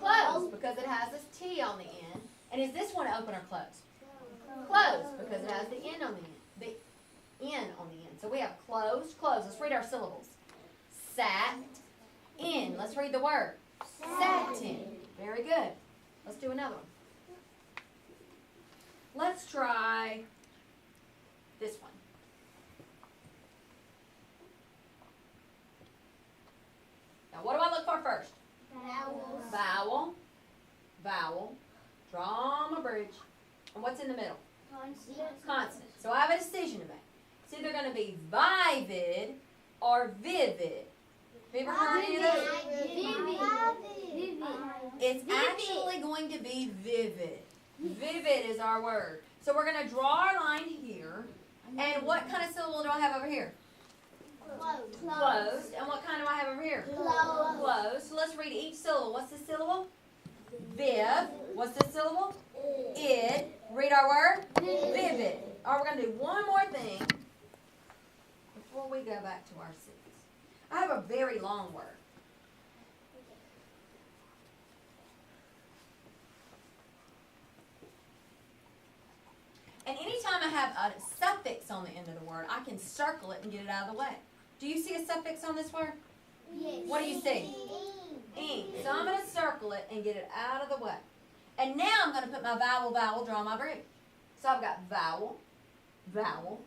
Closed, because it has this T on the end. And is this one open or closed? Closed, because it has the N on the end. The N on the end. So we have closed, closed. Let's read our syllables. Sat, in. Let's read the word. Satin. Very good. Let's do another one. Let's try this one. Now, what do I look for first? Vowel, vowel, draw my bridge. And what's in the middle? Consonant. So I have a decision to make. It's either going to be vivid or vivid. Have you ever heard any of those? It's actually going to be vivid. Vivid is our word. So we're going to draw our line here. And what kind of syllable do I have over here? Closed. And what kind do I have over here? Closed. So let's read each syllable. What's the syllable? Viv. What's the syllable? Id. Read our word? Vivid. All right, we're going to do one more thing before we go back to our seats. I have a very long word. And anytime I have a suffix on the end of the word, I can circle it and get it out of the way. Do you see a suffix on this word? Yes. What do you see? Ing. So I'm going to circle it and get it out of the way. And now I'm going to put my vowel, vowel, draw my bridge. So I've got vowel, vowel,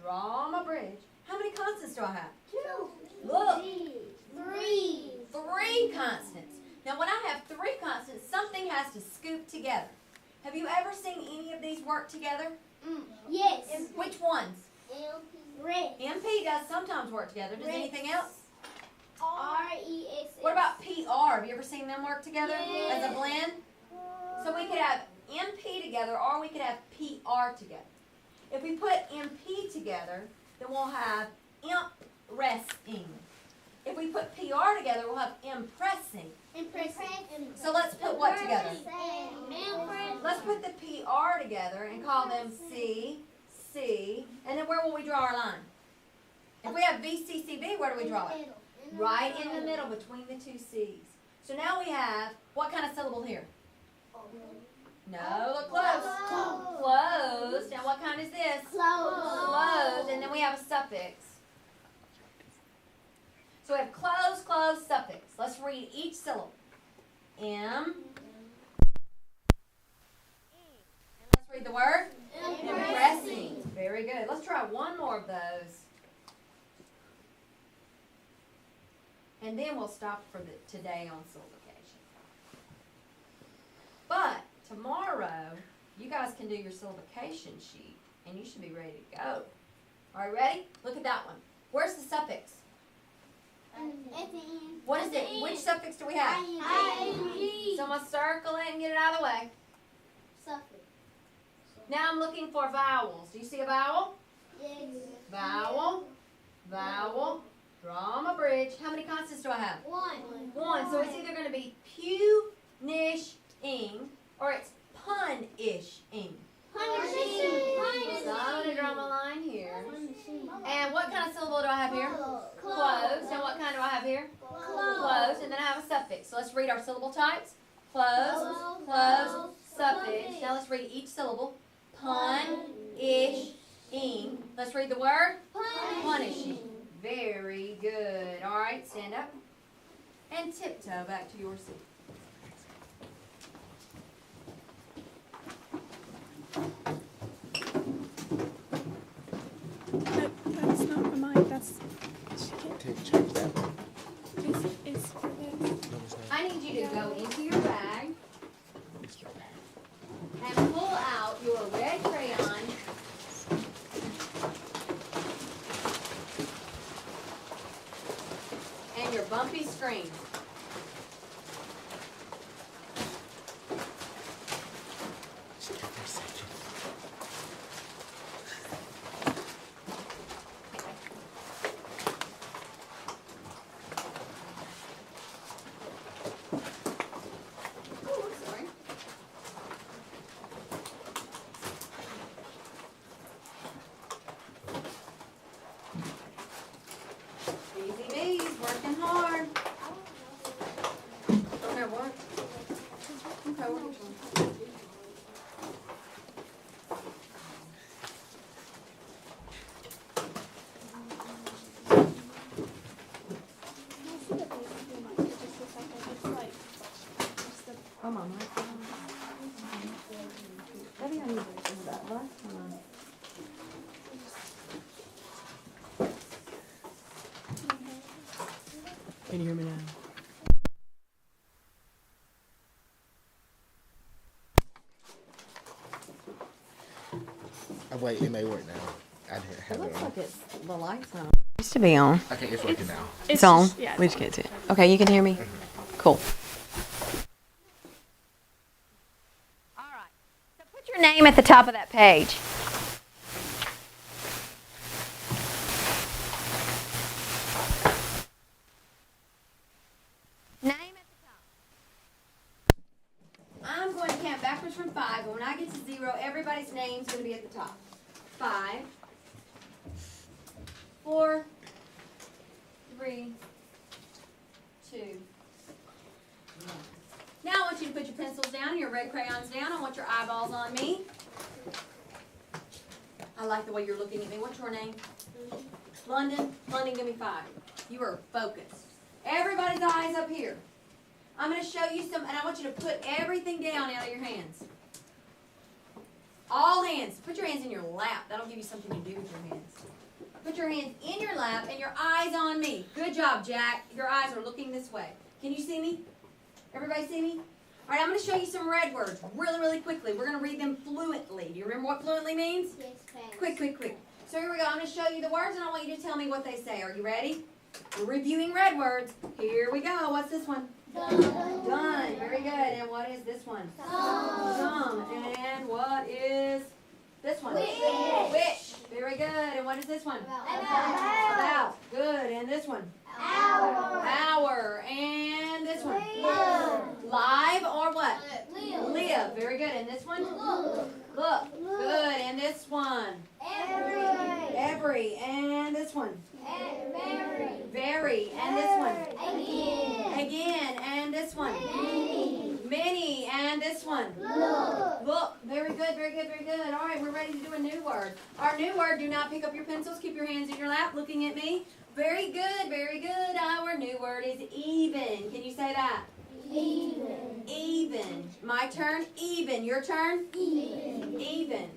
draw my bridge. How many consonants do I have? 2. Look. 3. 3 consonants. Now when I have 3 consonants, something has to scoop together. Have you ever seen any of these work together? Yes. Which ones? Red. MP does sometimes work together. Does anything else? RES. What about PR? Have you ever seen them work together Yes. as a blend? So we could have MP together or we could have PR together. If we put MP together, then we'll have impressing. If we put PR together, we'll have impressing. Impressive. So let's put what together? Impressive. Let's put the PR together and call them C, C, and then where will we draw our line? If we have VCCB, where do we draw it? Right in the middle between the 2 C's. So now we have, what kind of syllable here? No, look close. Closed. Now what kind is this? Closed. And then we have a suffix. So we have closed, closed, suffix. Let's read each syllable. M. And let's read the word. Impressing. Very good. Let's try one more of those. And then we'll stop for today on syllabication. But tomorrow, you guys can do your syllabication sheet, and you should be ready to go. All right, ready? Look at that one. Where's the suffix? At the end. What is it? Which suffix do we have? ING. So I'm going to circle it and get it out of the way. Suffix. Now I'm looking for vowels. Do you see a vowel? Yes. Vowel, vowel, draw my bridge. How many consonants do I have? 1. 1. So it's either going to be pu-nish-ing or it's pun-ish-ing. So I'm going to draw my line here. And what kind of syllable do I have here? Closed. And what kind do I have here? Closed. And then I have a suffix. So let's read our syllable types. Closed, closed, suffix. Now let's read each syllable. Pun-ish-ing. Let's read the word. Punishing. Very good. All right, stand up. And tiptoe back to your seat. That's not for mine. That's Change that one. is for this. No, it's not. I need you to go into your bag It's your bag. and pull out your red crayon and your bumpy screen. Just give me a second. my microphone? Maybe I need to do that last time. Can you hear me now? Oh, wait, it may work now. I didn't It have it looks on. like it's the lights on. Used to be on. Okay, it's working now. It's on. just- yeah, We just can't see it. Okay, you can hear me? Cool. All right. So put your name at the top of that page. Name at the top. I'm going to count backwards from 5, but when I get to 0, everybody's name's going to be at the top. 5, 4, 3, 2. Now I want you to put your pencils down, your red crayons down. I want your eyeballs on me. I like the way you're looking at me. What's your name? London. London, give me 5. You are focused. Everybody's eyes up here. I'm going to show you some, and I want you to put everything down out of your hands. All hands. Put your hands in your lap. That'll give you something to do with your hands. Put your hands in your lap and your eyes on me. Good job, Jack. Your eyes are looking this way. Can you see me? Everybody see me? All right, I'm going to show you some red words really, really quickly. We're going to read them fluently. Do you remember what fluently means? Yes, ma'am. Quick, quick, quick. So here we go. I'm going to show you the words, and I want you to tell me what they say. Are you ready? We're reviewing red words. Here we go. What's this one? Done. Very good. And what is this one? Some. And what is this one? Which. Very good. And what is this one? About. Good. And this one? Hour. And this one? Live or what? Live. Very good. And this one? Look. Good. And this one? Every. And this one? Very. And this one? Again. And this one? Many. And this one? Look. Very good, very good, very good. All right, we're ready to do a new word. Our new word, do not pick up your pencils. Keep your hands in your lap looking at me. Very good, very good. Our new word is even. Can you say that? Even. My turn. Even. Your turn? Even.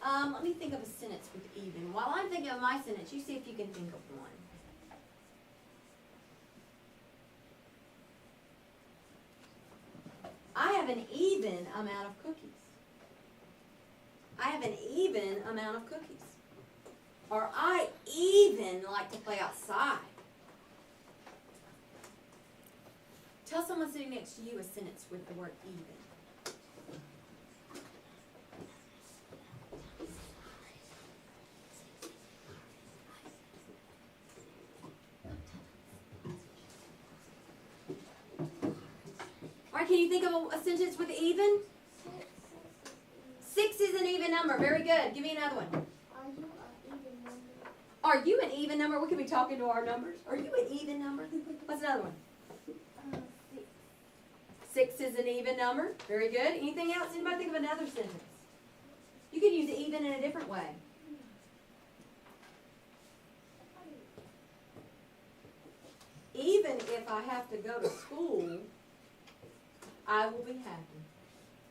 Let me think of a sentence with even. While I'm thinking of my sentence, you see if you can think of one. I have an even amount of cookies. I have an even amount of cookies. Or I even like to play outside. Tell someone sitting next to you a sentence with the word even. All right, can you think of a sentence with even? 6 is an even number. Very good. Give me another one. Are you an even number? We could be talking to our numbers. Are you an even number? What's another one? 6 is an even number. Very good. Anything else? Anybody think of another sentence? You can use even in a different way. Even if I have to go to school, I will be happy.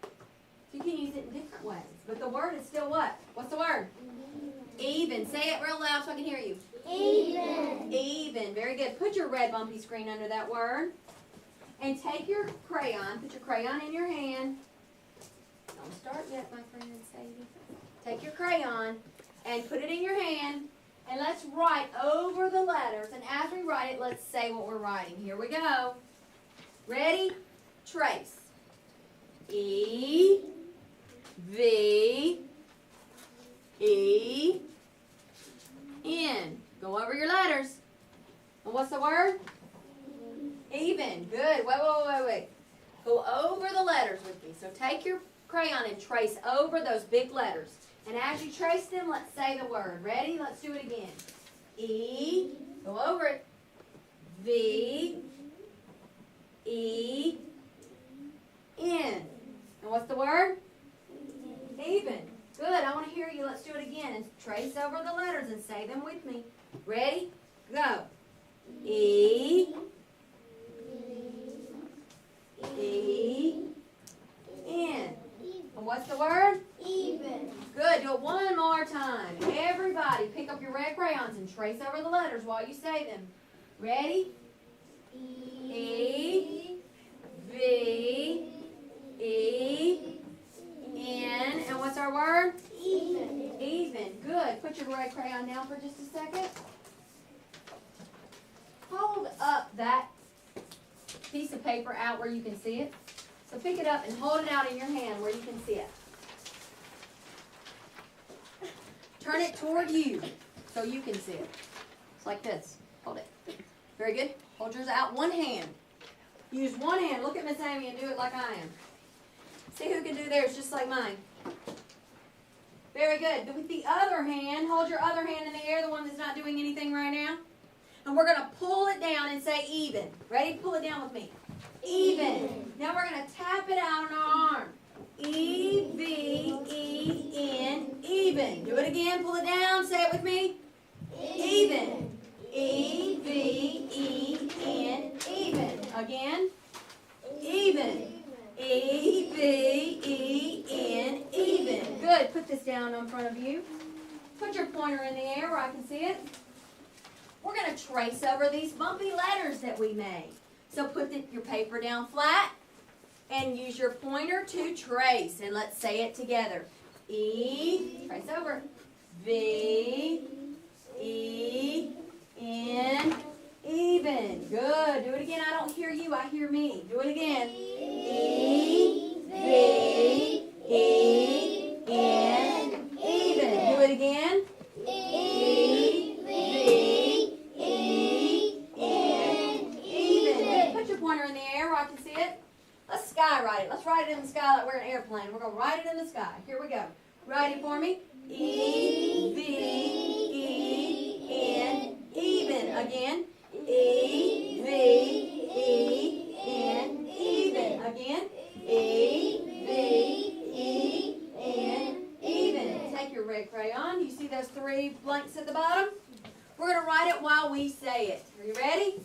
So you can use it in different ways. But the word is still what? What's the word? Even. Say it real loud so I can hear you. Even. Even. Very good. Put your red bumpy screen under that word. And take your crayon. Put your crayon in your hand. Don't start yet, my friend Sadie. Take your crayon and put it in your hand. And let's write over the letters. And as we write it, let's say what we're writing. Here we go. Ready? Trace. E, V, E, N. Go over your letters. And what's the word? Even. Good. Wait. Go over the letters with me. So take your crayon and trace over those big letters. And as you trace them, let's say the word. Ready? Let's do it again. E. Go over it. V, E, N. And what's the word? Even. Good. I want to hear you. Let's do it again. And trace over the letters and say them with me. Ready? Go. E. E. again. And what's the word? Even. Good. Do it one more time. Everybody, pick up your red crayons and trace over the letters while you say them. Ready? E, V, E, N. And what's our word? Even. Even. Good. Put your red crayon down for just a second. Hold up that piece of paper out where you can see it. So pick it up and hold it out in your hand where you can see it. Turn it toward you so you can see it. It's like this. Hold it. Very good. Hold yours out one hand. Use one hand. Look at Miss Amy and do it like I am. See who can do theirs just like mine. Very good. With the other hand, hold your other hand in the air, the one that's not doing anything right now. And we're going to pull it down and say even. Ready? Pull it down with me. Even. Now we're going to tap it out on our arm. E-V-E-N. Even. Do it again. Pull it down. Say it with me. Even. E-V-E-N. Even. Again. Even. E-V-E-N. Even. Good. Put this down in front of you. Put your pointer in the air where I can see it. We're going to trace over these bumpy letters that we made. So put your paper down flat and use your pointer to trace. And let's say it together. E, trace over. V, E, N, even. Good. Do it again. I don't hear you. I hear me. Do it again. E, V, E, N, even. Do it again. E, V, E, N, even. Put your pointer in the air where I can see it. Let's sky write it. Let's write it in the sky like we're an airplane. We're going to write it in the sky. Here we go. Write it for me. E, V, E, N, even. Again. E, V, E, N, even. Again. E, V, E, N, even. Take your red crayon. You see those three blanks at the bottom? We're going to write it while we say it. Are you ready?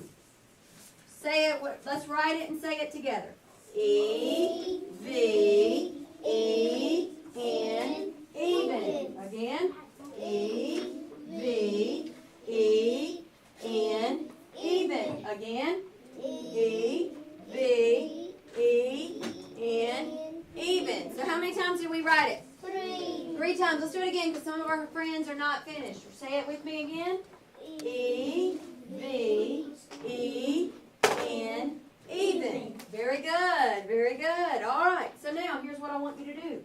Say it. Let's write it and say it together. E, V, E, N, even. Again. E, V, E, N, even. Again. E, V, E, N, even. So how many times did we write it? 3. 3 times. Let's do it again because some of our friends are not finished. Say it with me again. E, V, E, N, even. Very good. Very good. All right. So now here's what I want you to do.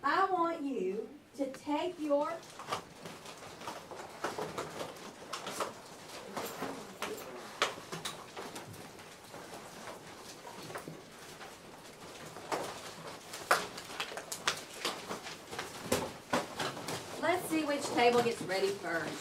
I want you to take your let's see which table gets ready first.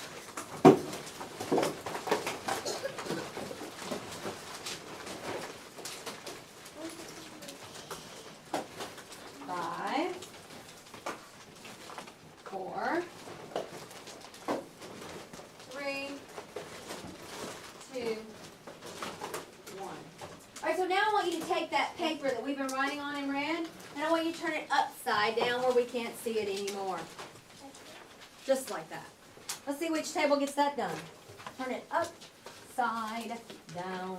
Down where we can't see it anymore. Just like that. Let's see which table gets that done. Turn it upside down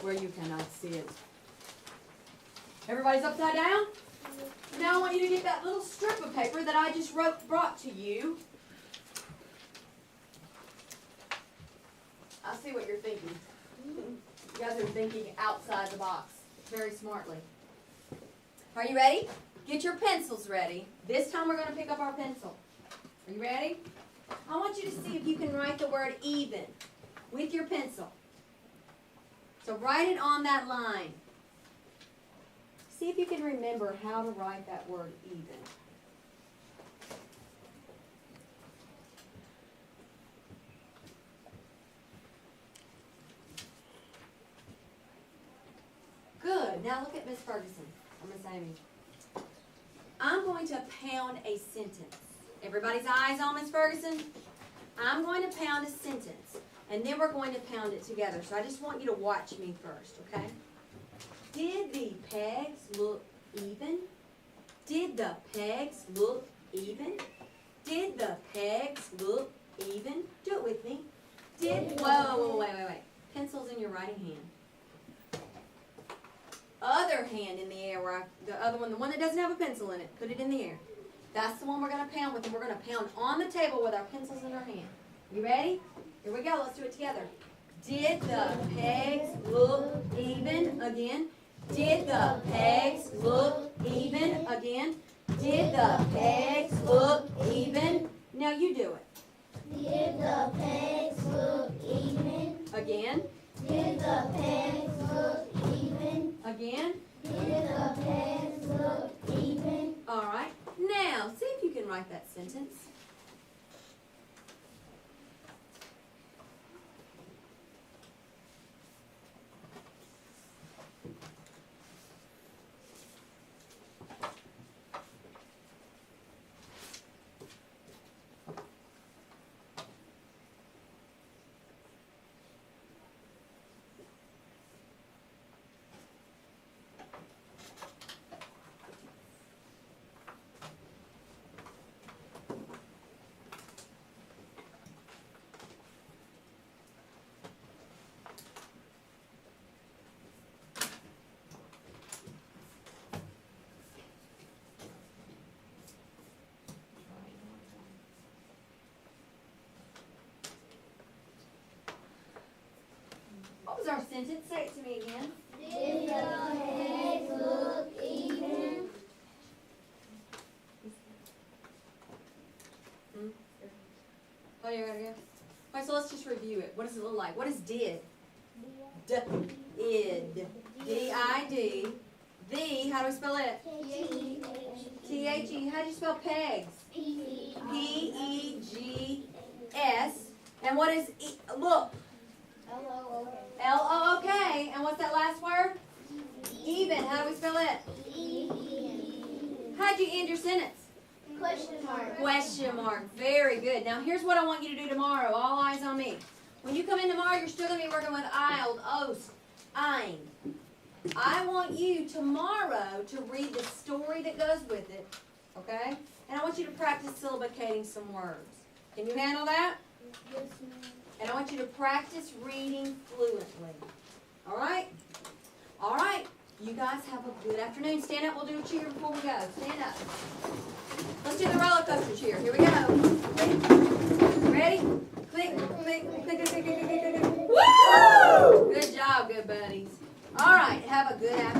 where you cannot see it. Everybody's upside down? Now I want you to get that little strip of paper that I just brought to you. I see what you're thinking. You guys are thinking outside the box very smartly. Are you ready? Get your pencils ready. This time we're going to pick up our pencil. Are you ready? I want you to see if you can write the word even with your pencil. So write it on that line. See if you can remember how to write that word even. Good. Now look at Miss Ferguson or Miss Amy. I'm going to pound a sentence. Everybody's eyes on Miss Ferguson? I'm going to pound a sentence, and then we're going to pound it together. So I just want you to watch me first, okay? Did the pegs look even? Did the pegs look even? Did the pegs look even? Do it with me. Whoa, wait. Pencil's in your writing hand. Other hand in the air, the other one, the one that doesn't have a pencil in it, put it in the air. That's the one we're going to pound with, and we're going to pound on the table with our pencils in our hand. You ready? Here we go, let's do it together. Did the pegs look even? Again. Did the pegs look even? Again. Did the pegs look even? Now you do it. Did the pegs look even? Again. Did the pegs look even? Again. Did the pegs look even? All right. Now, see if you can write that sentence. What was our sentence? Say it to me again. Did the pegs look even? Oh, you gotta go. All right, so let's just review it. What does it look like? What is did? D-id. D-I-D. The, how do we spell it? T-H-E. How do you spell pegs? P-E-G-S. And what is, look, L-O-O-K. And what's that last word? Even. How do we spell it? How'd you end your sentence? Question mark. Question mark. Very good. Now here's what I want you to do tomorrow. All eyes on me. When you come in tomorrow, you're still going to be working with ILD, OS, ein. I want you tomorrow to read the story that goes with it, okay? And I want you to practice syllabicating some words. Can you handle that? Yes, ma'am. And I want you to practice reading fluently. All right? All right. You guys have a good afternoon. Stand up. We'll do a cheer before we go. Stand up. Let's do the roller coaster cheer. Here we go. Ready? Click, click, click, click, click, click, click, click. Woo! Good job, good buddies. All right. Have a good afternoon.